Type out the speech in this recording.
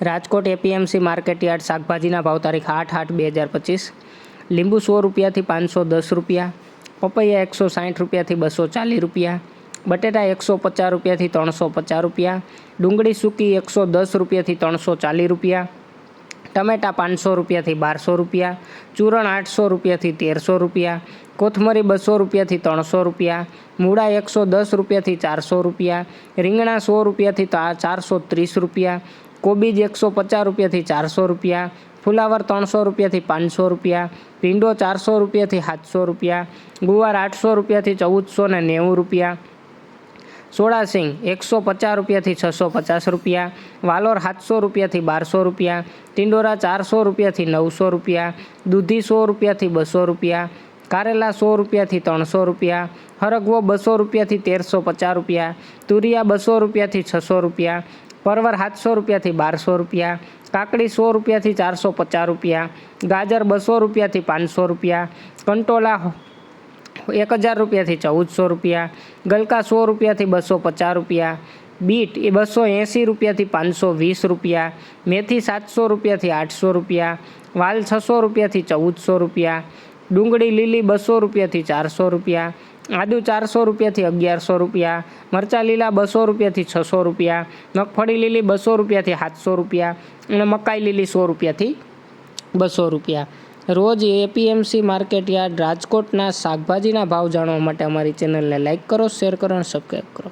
Rajkot APMC market yard શાકભાજીના ભાવ તારીખ 8/8/2025। લીંબુ 100 રૂપિયાથી 510 રૂપિયા, પપૈયા 160 રૂપિયાથી 240 રૂપિયા, બટેટા 150 રૂપિયાથી 350 રૂપિયા, ડુંગળી સૂકી 110 રૂપિયાથી 340 રૂપિયા, ટમેટા 500 રૂપિયાથી 1200 રૂપિયા, ચૂરણ 800 રૂપિયાથી 1300 રૂપિયા, કોથમરી 200 રૂપિયાથી 300 રૂપિયા, મૂળા 110 રૂપિયાથી 400 રૂપિયા, રીંગણા 100 રૂપિયાથી 430 રૂપિયા, કોબીજ 150 રૂપિયાથી 400 રૂપિયા, ફુલાવર 300 રૂપિયાથી 500 રૂપિયા, ભીંડો 400 રૂપિયાથી 700 રૂપિયા, ગુવાર 800 રૂપિયાથી 1490 રૂપિયા, સોળાસિંગ 150 રૂપિયાથી 650 રૂપિયા, વાલોર 700 રૂપિયાથી 1200 રૂપિયા, ટિંડોરા 400 રૂપિયાથી 900 રૂપિયા, દૂધી 100 રૂપિયાથી 200 રૂપિયા, કારેલા 100 રૂપિયાથી 300 રૂપિયા, હરગવો 200 રૂપિયાથી 1350 રૂપિયા, તુરિયા 200 રૂપિયાથી 600 રૂપિયા, પરવર 700 રૂપિયાથી 1200 રૂપિયા, કાકડી 100 રૂપિયાથી 450 રૂપિયા, ગાજર 200 રૂપિયાથી 500 રૂપિયા, કંટોલા 1000 રૂપિયાથી 1400 રૂપિયા, ગલકા 100 રૂપિયાથી 250 રૂપિયા, બીટ એ 280 રૂપિયાથી 520 રૂપિયા, મેથી 700 રૂપિયાથી 800 રૂપિયા, વાલ 600 રૂપિયાથી 1400 રૂપિયા, ડુંગળી લીલી 200 રૂપિયાથી 400 રૂપિયા, આદુ 400 રૂપિયાથી 1100 રૂપિયા, મરચાં લીલા 200 રૂપિયાથી 600 રૂપિયા, મગફળી લીલી 200 રૂપિયાથી 700 રૂપિયા અને મકાઈ લીલી 100 રૂપિયાથી 200 રૂપિયા। રોજ એપીએમસી માર્કેટયાર્ડ રાજકોટના શાકભાજીના ભાવ જાણવા માટે અમારી ચેનલને લાઇક કરો, શેર કરો અને સબસ્ક્રાઈબ કરો।